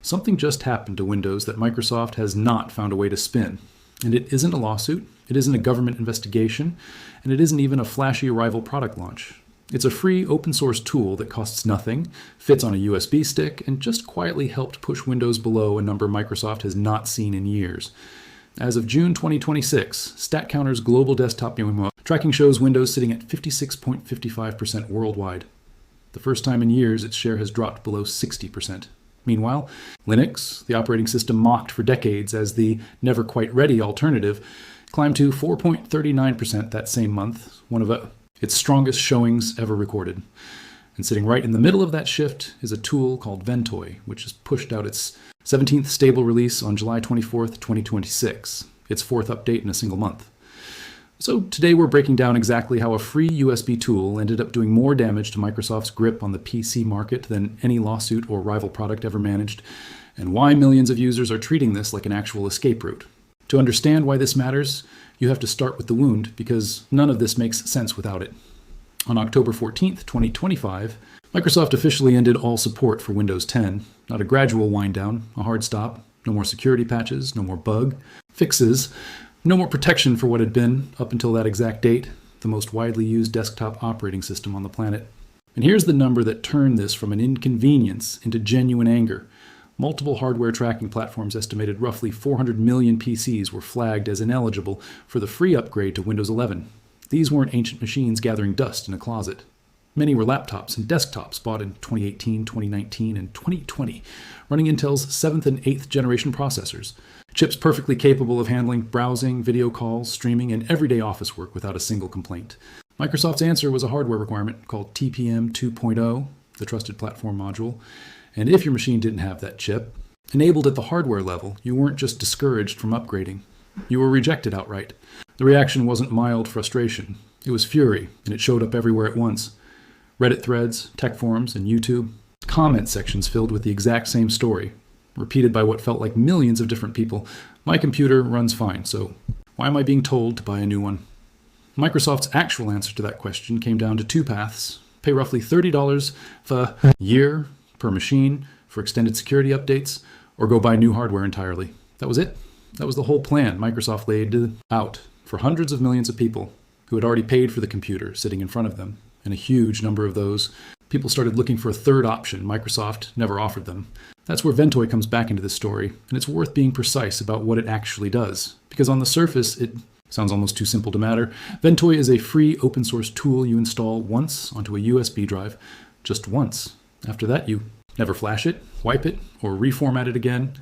Something just happened to Windows that Microsoft has not found a way to spin. And it isn't a lawsuit, it isn't a government investigation, and it isn't even a flashy rival product launch. It's a free open source tool that costs nothing, fits on a USB stick, and just quietly helped push Windows below a number Microsoft has not seen in years. As of June 2026, StatCounter's global desktop tracking shows Windows sitting at 56.55% worldwide. The first time in years its share has dropped below 60%. Meanwhile, Linux, the operating system mocked for decades as the never-quite-ready alternative, climbed to 4.39% that same month, one of its strongest showings ever recorded. And sitting right in the middle of that shift is a tool called Ventoy, which has pushed out its 17th stable release on July 24th, 2026, its fourth update in a single month. So today we're breaking down exactly how a free USB tool ended up doing more damage to Microsoft's grip on the PC market than any lawsuit or rival product ever managed, and why millions of users are treating this like an actual escape route. To understand why this matters, you have to start with the wound, because none of this makes sense without it. On October 14th, 2025, Microsoft officially ended all support for Windows 10. Not a gradual wind down, a hard stop, no more security patches, no more bug fixes, no more protection for what had been, up until that exact date, the most widely used desktop operating system on the planet. And here's the number that turned this from an inconvenience into genuine anger. Multiple hardware tracking platforms estimated roughly 400 million PCs were flagged as ineligible for the free upgrade to Windows 11. These weren't ancient machines gathering dust in a closet. Many were laptops and desktops bought in 2018, 2019, and 2020, running Intel's 7th and 8th generation processors. Chips perfectly capable of handling browsing, video calls, streaming, and everyday office work without a single complaint. Microsoft's answer was a hardware requirement called TPM 2.0, the Trusted Platform Module. And if your machine didn't have that chip, enabled at the hardware level, you weren't just discouraged from upgrading. You were rejected outright. The reaction wasn't mild frustration. It was fury, and it showed up everywhere at once. Reddit threads, tech forums, and YouTube. Comment sections filled with the exact same story, repeated by what felt like millions of different people. My computer runs fine, so why am I being told to buy a new one? Microsoft's actual answer to that question came down to two paths. Pay roughly $30 a year per machine for extended security updates, or go buy new hardware entirely. That was it. That was the whole plan Microsoft laid out for hundreds of millions of people who had already paid for the computer sitting in front of them. And a huge number of those people started looking for a third option Microsoft never offered them. That's where Ventoy comes back into this story, and it's worth being precise about what it actually does, because on the surface it sounds almost too simple to matter. Ventoy is a free open source tool you install once onto a USB drive, just once. After that, you never flash it, wipe it, or reformat it again.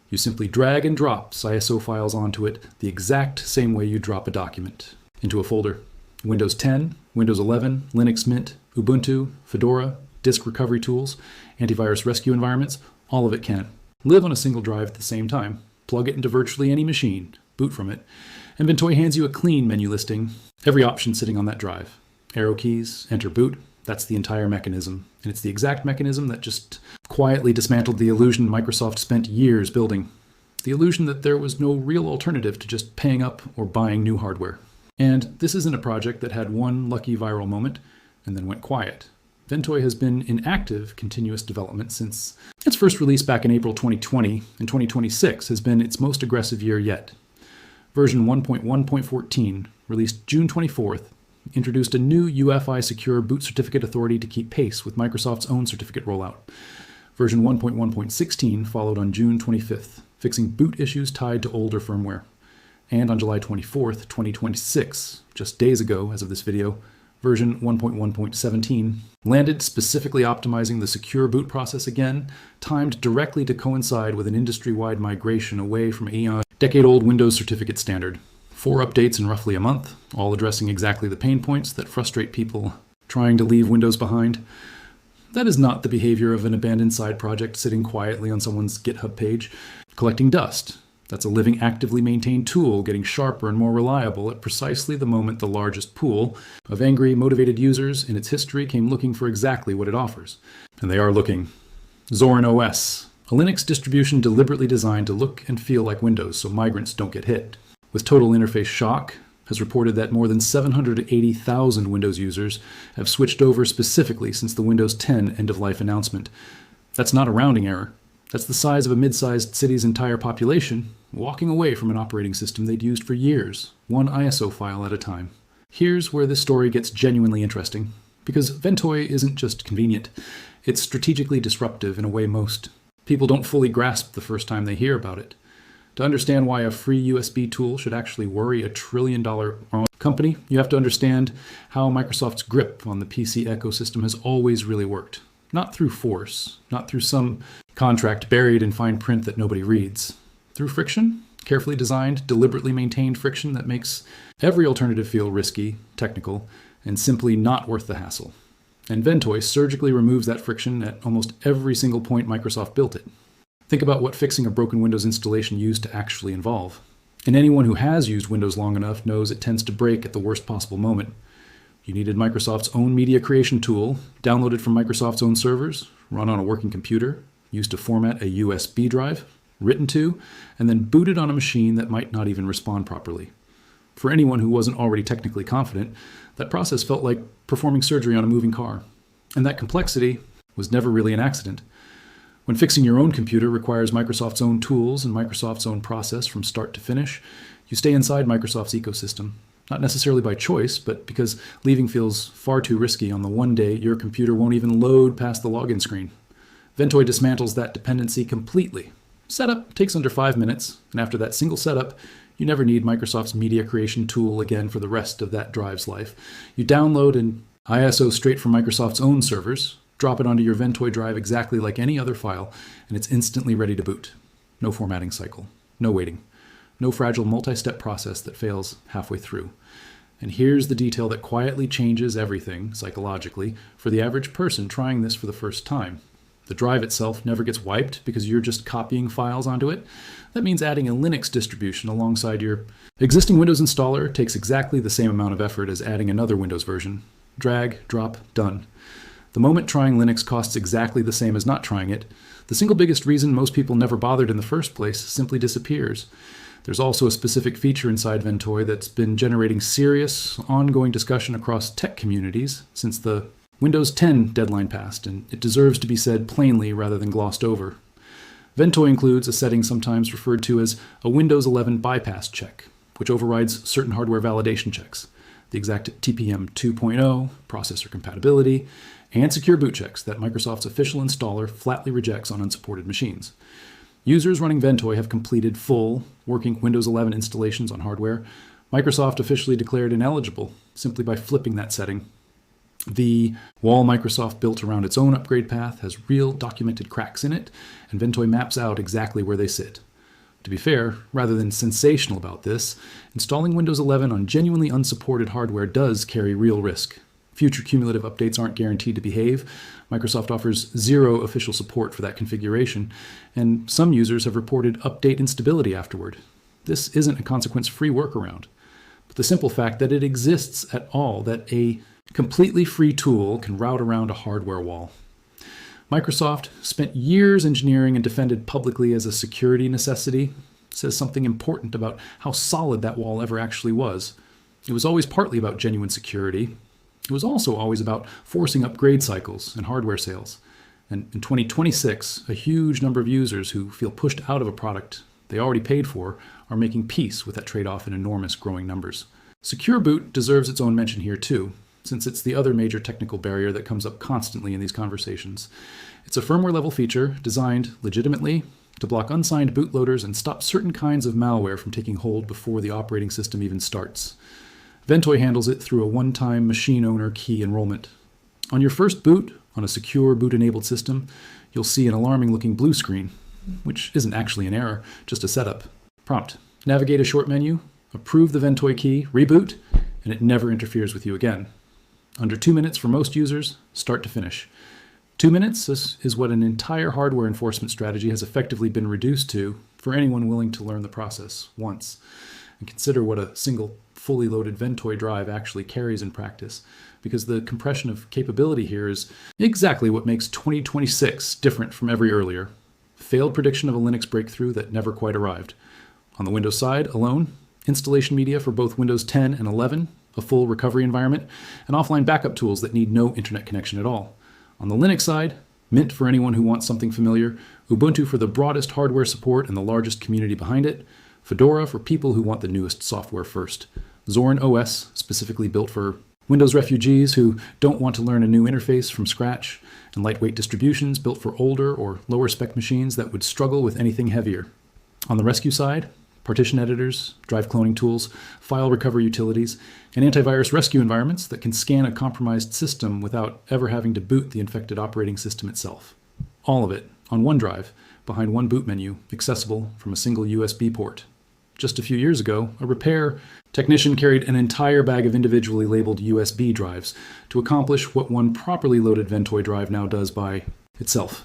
You simply drag and drop ISO files onto it the exact same way you drop a document into a folder. Windows 10, Windows 11, Linux Mint, Ubuntu, Fedora, disk recovery tools, antivirus rescue environments, all of it can. Live on a single drive at the same time, plug it into virtually any machine, boot from it, and Ventoy hands you a clean menu listing, every option sitting on that drive. Arrow keys, enter boot, that's the entire mechanism. And it's the exact mechanism that just quietly dismantled the illusion Microsoft spent years building. The illusion that there was no real alternative to just paying up or buying new hardware. And this isn't a project that had one lucky viral moment and then went quiet. Ventoy has been in active, continuous development since its first release back in April 2020, and 2026 has been its most aggressive year yet. Version 1.1.14, released June 24th, introduced a new UEFI secure boot certificate authority to keep pace with Microsoft's own certificate rollout. Version 1.1.16 followed on June 25th, fixing boot issues tied to older firmware. And on July 24th, 2026, just days ago as of this video, version 1.1.17 landed, specifically optimizing the secure boot process again, timed directly to coincide with an industry-wide migration away from a decade-old Windows certificate standard. 4 updates in roughly a month, all addressing exactly the pain points that frustrate people trying to leave Windows behind. That is not the behavior of an abandoned side project sitting quietly on someone's GitHub page, collecting dust. That's a living, actively maintained tool getting sharper and more reliable at precisely the moment the largest pool of angry, motivated users in its history came looking for exactly what it offers. And they are looking. Zorin OS, a Linux distribution deliberately designed to look and feel like Windows so migrants don't get hit. With Total Interface Shock, has reported that more than 780,000 Windows users have switched over specifically since the Windows 10 end-of-life announcement. That's not a rounding error. That's the size of a mid-sized city's entire population, walking away from an operating system they'd used for years, one ISO file at a time. Here's where this story gets genuinely interesting, because Ventoy isn't just convenient, it's strategically disruptive in a way most people don't fully grasp the first time they hear about it. To understand why a free USB tool should actually worry a $1 trillion company, you have to understand how Microsoft's grip on the PC ecosystem has always really worked. Not through force, not through some contract buried in fine print that nobody reads. Through friction, carefully designed, deliberately maintained friction that makes every alternative feel risky, technical, and simply not worth the hassle. And Ventoy surgically removes that friction at almost every single point Microsoft built it. Think about what fixing a broken Windows installation used to actually involve. And anyone who has used Windows long enough knows it tends to break at the worst possible moment. You needed Microsoft's own media creation tool, downloaded from Microsoft's own servers, run on a working computer, used to format a USB drive, written to, and then booted on a machine that might not even respond properly. For anyone who wasn't already technically confident, that process felt like performing surgery on a moving car. And that complexity was never really an accident. When fixing your own computer requires Microsoft's own tools and Microsoft's own process from start to finish, you stay inside Microsoft's ecosystem. Not necessarily by choice, but because leaving feels far too risky on the one day your computer won't even load past the login screen. Ventoy dismantles that dependency completely. Setup takes under 5 minutes, and after that single setup, you never need Microsoft's media creation tool again for the rest of that drive's life. You download an ISO straight from Microsoft's own servers, drop it onto your Ventoy drive exactly like any other file, and it's instantly ready to boot. No formatting cycle, no waiting, no fragile multi-step process that fails halfway through. And here's the detail that quietly changes everything, psychologically, for the average person trying this for the first time. The drive itself never gets wiped because you're just copying files onto it. That means adding a Linux distribution alongside your existing Windows installer takes exactly the same amount of effort as adding another Windows version. Drag, drop, done. The moment trying Linux costs exactly the same as not trying it, the single biggest reason most people never bothered in the first place simply disappears. There's also a specific feature inside Ventoy that's been generating serious, ongoing discussion across tech communities since the Windows 10 deadline passed, and it deserves to be said plainly rather than glossed over. Ventoy includes a setting sometimes referred to as a Windows 11 bypass check, which overrides certain hardware validation checks, the exact TPM 2.0, processor compatibility, and secure boot checks that Microsoft's official installer flatly rejects on unsupported machines. Users running Ventoy have completed full, working Windows 11 installations on hardware Microsoft officially declared ineligible simply by flipping that setting. The wall Microsoft built around its own upgrade path has real documented cracks in it, and Ventoy maps out exactly where they sit. To be fair, rather than sensational about this, installing Windows 11 on genuinely unsupported hardware does carry real risk. Future cumulative updates aren't guaranteed to behave. Microsoft offers zero official support for that configuration, and some users have reported update instability afterward. This isn't a consequence-free workaround, but the simple fact that it exists at all, that a completely free tool can route around a hardware wall. Microsoft spent years engineering and defended publicly as a security necessity, says something important about how solid that wall ever actually was. It was always partly about genuine security. It was also always about forcing upgrade cycles and hardware sales. And in 2026, a huge number of users who feel pushed out of a product they already paid for are making peace with that trade-off in enormous growing numbers. Secure boot deserves its own mention here too, since it's the other major technical barrier that comes up constantly in these conversations. It's a firmware-level feature designed legitimately to block unsigned bootloaders and stop certain kinds of malware from taking hold before the operating system even starts. Ventoy handles it through a one-time machine owner key enrollment. On your first boot, on a secure boot-enabled system, you'll see an alarming-looking blue screen, which isn't actually an error, just a setup. Prompt: navigate a short menu, approve the Ventoy key, reboot, and it never interferes with you again. Under 2 minutes for most users, start to finish. 2 minutes is what an entire hardware enforcement strategy has effectively been reduced to for anyone willing to learn the process once. And consider what a single fully loaded Ventoy drive actually carries in practice, because the compression of capability here is exactly what makes 2026 different from every earlier. Failed prediction of a Linux breakthrough that never quite arrived. On the Windows side alone, installation media for both Windows 10 and 11, a full recovery environment, and offline backup tools that need no internet connection at all. On the Linux side, Mint for anyone who wants something familiar, Ubuntu for the broadest hardware support and the largest community behind it, Fedora for people who want the newest software first, Zorin OS, specifically built for Windows refugees who don't want to learn a new interface from scratch, and lightweight distributions built for older or lower spec machines that would struggle with anything heavier. On the rescue side, partition editors, drive cloning tools, file recovery utilities, and antivirus rescue environments that can scan a compromised system without ever having to boot the infected operating system itself. All of it on one drive, behind one boot menu, accessible from a single USB port. Just a few years ago, a repair technician carried an entire bag of individually labeled USB drives to accomplish what one properly loaded Ventoy drive now does by itself.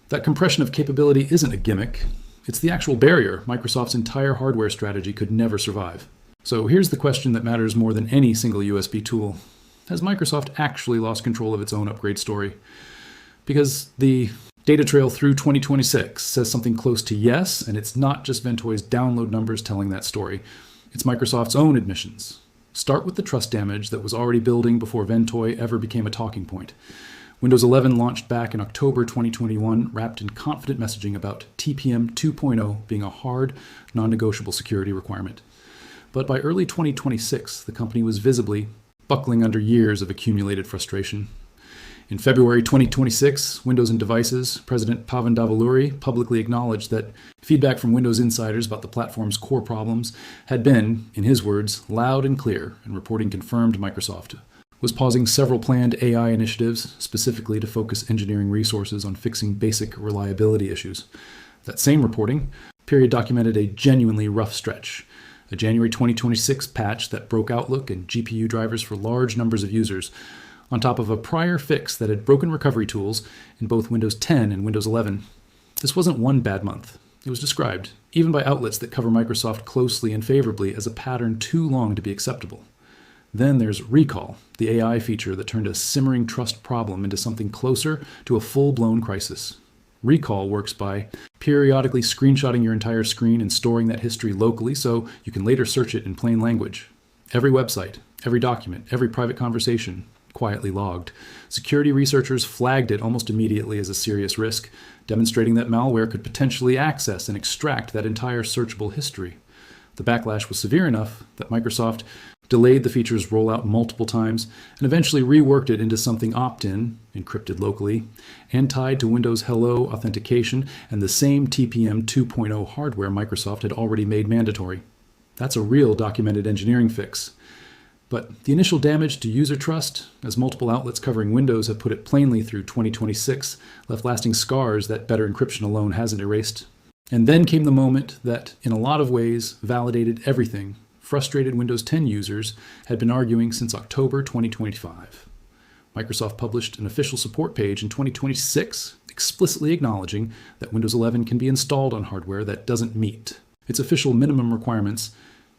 That compression of capability isn't a gimmick. It's the actual barrier Microsoft's entire hardware strategy could never survive. So here's the question that matters more than any single USB tool. Has Microsoft actually lost control of its own upgrade story? Because the data trail through 2026 says something close to yes, and it's not just Ventoy's download numbers telling that story. It's Microsoft's own admissions. Start with the trust damage that was already building before Ventoy ever became a talking point. Windows 11 launched back in October 2021, wrapped in confident messaging about TPM 2.0 being a hard, non-negotiable security requirement. But by early 2026, the company was visibly buckling under years of accumulated frustration. In February 2026, Windows and Devices President Pavan Davuluri publicly acknowledged that feedback from Windows insiders about the platform's core problems had been, in his words, loud and clear, and reporting confirmed Microsoft was pausing several planned AI initiatives, specifically to focus engineering resources on fixing basic reliability issues. That same reporting period documented a genuinely rough stretch, a January 2026 patch that broke Outlook and GPU drivers for large numbers of users, on top of a prior fix that had broken recovery tools in both Windows 10 and Windows 11. This wasn't one bad month. It was described, even by outlets that cover Microsoft closely and favorably, as a pattern too long to be acceptable. Then there's Recall, the AI feature that turned a simmering trust problem into something closer to a full-blown crisis. Recall works by periodically screenshotting your entire screen and storing that history locally so you can later search it in plain language. Every website, every document, every private conversation, quietly logged. Security researchers flagged it almost immediately as a serious risk, demonstrating that malware could potentially access and extract that entire searchable history. The backlash was severe enough that Microsoft delayed the feature's rollout multiple times and eventually reworked it into something opt-in, encrypted locally, and tied to Windows Hello authentication and the same TPM 2.0 hardware Microsoft had already made mandatory. That's a real documented engineering fix. But the initial damage to user trust, as multiple outlets covering Windows have put it plainly through 2026, left lasting scars that better encryption alone hasn't erased. And then came the moment that, in a lot of ways, validated everything frustrated Windows 10 users had been arguing since October 2025. Microsoft published an official support page in 2026 explicitly acknowledging that Windows 11 can be installed on hardware that doesn't meet its official minimum requirements,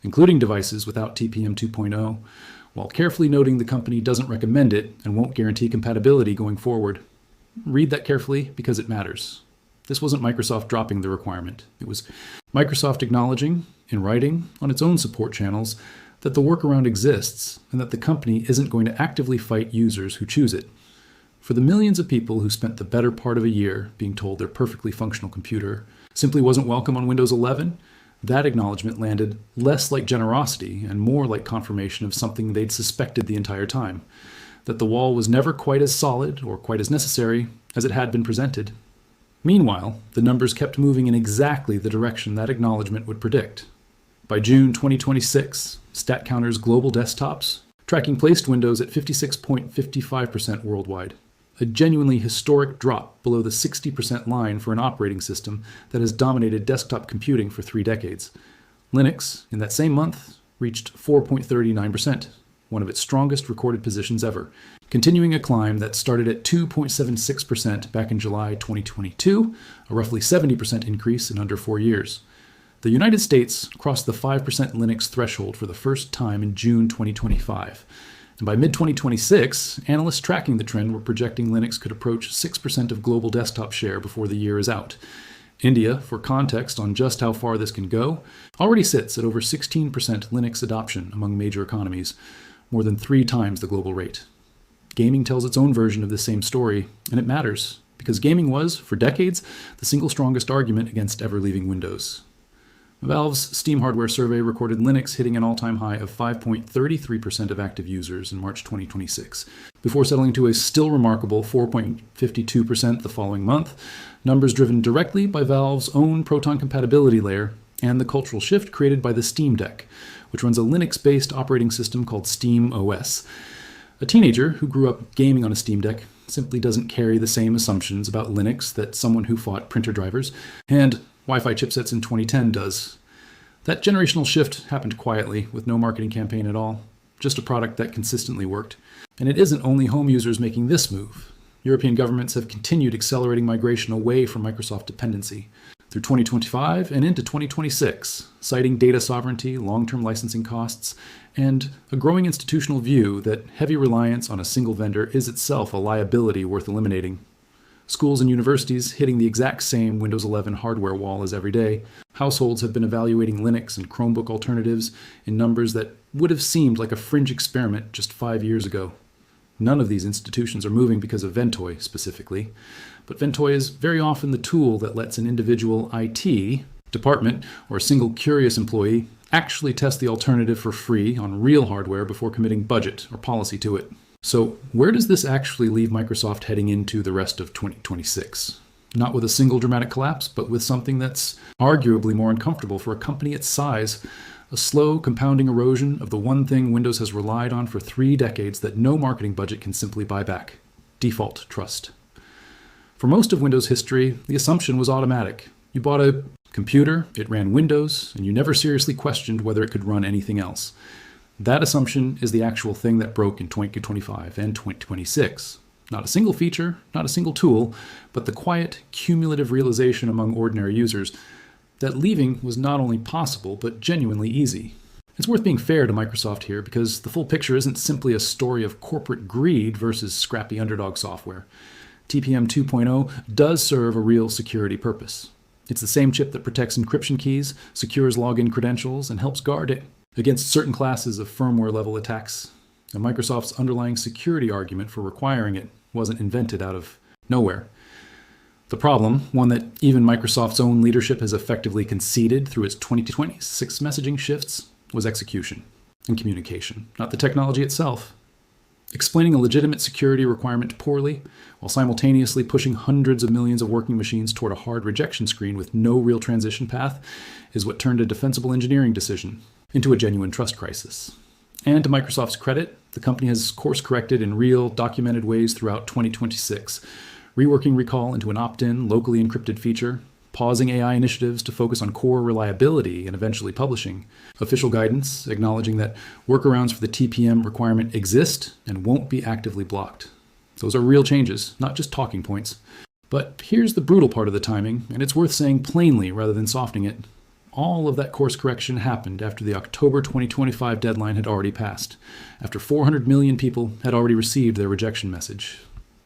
including devices without TPM 2.0, while carefully noting the company doesn't recommend it and won't guarantee compatibility going forward. Read that carefully because it matters. This wasn't Microsoft dropping the requirement. It was Microsoft acknowledging, in writing, on its own support channels, that the workaround exists and that the company isn't going to actively fight users who choose it. For the millions of people who spent the better part of a year being told their perfectly functional computer simply wasn't welcome on Windows 11, that acknowledgement landed less like generosity and more like confirmation of something they'd suspected the entire time, that the wall was never quite as solid or quite as necessary as it had been presented. Meanwhile, the numbers kept moving in exactly the direction that acknowledgement would predict. By June 2026, StatCounter's global desktops tracking placed Windows at 56.55% worldwide, a genuinely historic drop below the 60% line for an operating system that has dominated desktop computing for 3 decades. Linux, in that same month, reached 4.39%, one of its strongest recorded positions ever, continuing a climb that started at 2.76% back in July 2022, a roughly 70% increase in under 4 years. The United States crossed the 5% Linux threshold for the first time in June 2025. And by mid-2026, analysts tracking the trend were projecting Linux could approach 6% of global desktop share before the year is out. India, for context on just how far this can go, already sits at over 16% Linux adoption among major economies, more than 3 times the global rate. Gaming tells its own version of the same story, and it matters, because gaming was, for decades, the single strongest argument against ever leaving Windows. Valve's Steam hardware survey recorded Linux hitting an all-time high of 5.33% of active users in March 2026, before settling to a still remarkable 4.52% the following month, numbers driven directly by Valve's own Proton compatibility layer and the cultural shift created by the Steam Deck, which runs a Linux-based operating system called Steam OS. A teenager who grew up gaming on a Steam Deck simply doesn't carry the same assumptions about Linux that someone who fought printer drivers and Wi-Fi chipsets in 2010 does. That generational shift happened quietly, with no marketing campaign at all, just a product that consistently worked. And it isn't only home users making this move. European governments have continued accelerating migration away from Microsoft dependency through 2025 and into 2026, citing data sovereignty, long-term licensing costs, and a growing institutional view that heavy reliance on a single vendor is itself a liability worth eliminating. Schools and universities hitting the exact same Windows 11 hardware wall as every day. Households have been evaluating Linux and Chromebook alternatives in numbers that would have seemed like a fringe experiment just 5 years ago. None of these institutions are moving because of Ventoy specifically, but Ventoy is very often the tool that lets an individual IT department or a single curious employee actually test the alternative for free on real hardware before committing budget or policy to it. So where does this actually leave Microsoft heading into the rest of 2026? Not with a single dramatic collapse, but with something that's arguably more uncomfortable for a company its size, a slow, compounding erosion of the one thing Windows has relied on for 3 decades that no marketing budget can simply buy back: default trust. For most of Windows history, the assumption was automatic. You bought a computer, it ran Windows, and you never seriously questioned whether it could run anything else. That assumption is the actual thing that broke in 2025 and 2026. Not a single feature, not a single tool, but the quiet, cumulative realization among ordinary users that leaving was not only possible, but genuinely easy. It's worth being fair to Microsoft here, because the full picture isn't simply a story of corporate greed versus scrappy underdog software. TPM 2.0 does serve a real security purpose. It's the same chip that protects encryption keys, secures login credentials, and helps guard it against certain classes of firmware-level attacks. And Microsoft's underlying security argument for requiring it wasn't invented out of nowhere. The problem, one that even Microsoft's own leadership has effectively conceded through its 2026 messaging shifts, was execution and communication, not the technology itself. Explaining a legitimate security requirement poorly, while simultaneously pushing hundreds of millions of working machines toward a hard rejection screen with no real transition path, is what turned a defensible engineering decision into a genuine trust crisis. And to Microsoft's credit, the company has course-corrected in real, documented ways throughout 2026, reworking Recall into an opt-in, locally encrypted feature, pausing AI initiatives to focus on core reliability and eventually publishing official guidance acknowledging that workarounds for the TPM requirement exist and won't be actively blocked. Those are real changes, not just talking points. But here's the brutal part of the timing, and it's worth saying plainly rather than softening it. All of that course correction happened after the October 2025 deadline had already passed, after 400 million people had already received their rejection message,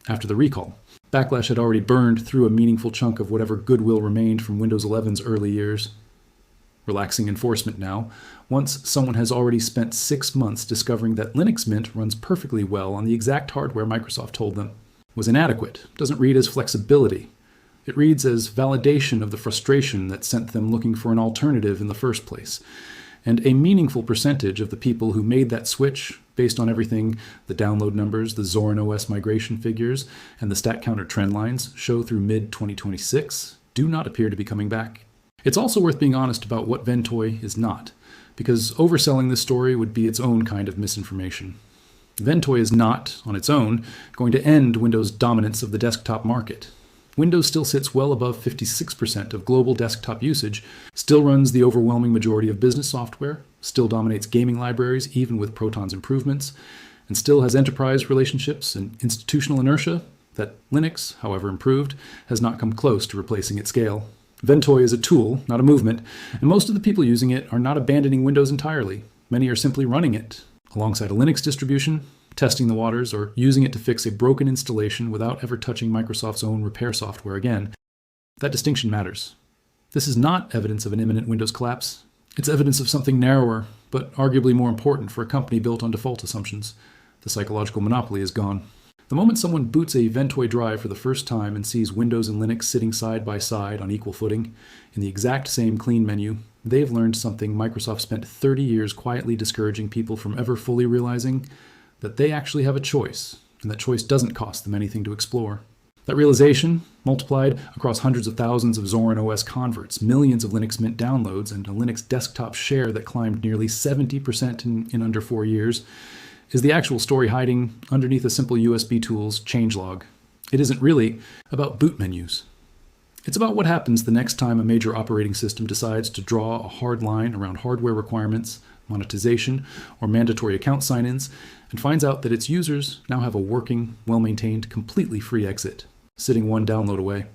after the recall. Backlash had already burned through a meaningful chunk of whatever goodwill remained from Windows 11's early years. Relaxing enforcement now, once someone has already spent 6 months discovering that Linux Mint runs perfectly well on the exact hardware Microsoft told them, was inadequate, doesn't read as flexibility. It reads as validation of the frustration that sent them looking for an alternative in the first place. And a meaningful percentage of the people who made that switch, based on everything the download numbers, the Zorin OS migration figures, and the stat counter trend lines show through mid-2026, do not appear to be coming back. It's also worth being honest about what Ventoy is not, because overselling this story would be its own kind of misinformation. Ventoy is not, on its own, going to end Windows' dominance of the desktop market. Windows still sits well above 56% of global desktop usage, still runs the overwhelming majority of business software, still dominates gaming libraries even with Proton's improvements, and still has enterprise relationships and institutional inertia that Linux, however improved, has not come close to replacing at scale. Ventoy is a tool, not a movement, and most of the people using it are not abandoning Windows entirely. Many are simply running it alongside a Linux distribution, testing the waters, or using it to fix a broken installation without ever touching Microsoft's own repair software again. That distinction matters. This is not evidence of an imminent Windows collapse. It's evidence of something narrower, but arguably more important for a company built on default assumptions. The psychological monopoly is gone. The moment someone boots a Ventoy drive for the first time and sees Windows and Linux sitting side by side on equal footing in the exact same clean menu, they've learned something Microsoft spent 30 years quietly discouraging people from ever fully realizing: that they actually have a choice, and that choice doesn't cost them anything to explore. That realization, multiplied across hundreds of thousands of Zorin OS converts, millions of Linux Mint downloads, and a Linux desktop share that climbed nearly 70% in under 4 years, is the actual story hiding underneath a simple USB tool's changelog. It isn't really about boot menus. It's about what happens the next time a major operating system decides to draw a hard line around hardware requirements, monetization, or mandatory account sign-ins, and finds out that its users now have a working, well-maintained, completely free exit, sitting one download away.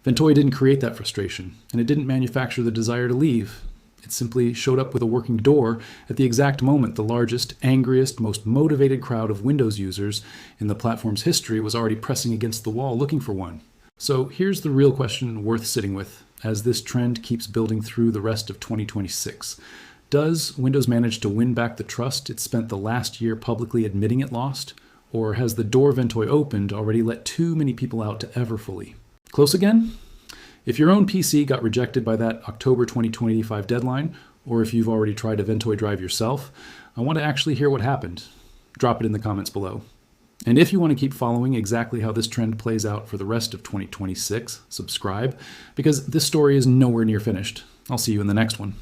Ventoy didn't create that frustration, and it didn't manufacture the desire to leave. It simply showed up with a working door at the exact moment the largest, angriest, most motivated crowd of Windows users in the platform's history was already pressing against the wall looking for one. So here's the real question worth sitting with as this trend keeps building through the rest of 2026. Does Windows manage to win back the trust it spent the last year publicly admitting it lost? Or has the door Ventoy opened already let too many people out to ever fully? Close again? If your own PC got rejected by that October 2025 deadline, or if you've already tried a Ventoy drive yourself, I want to actually hear what happened. Drop it in the comments below. And if you want to keep following exactly how this trend plays out for the rest of 2026, subscribe, because this story is nowhere near finished. I'll see you in the next one.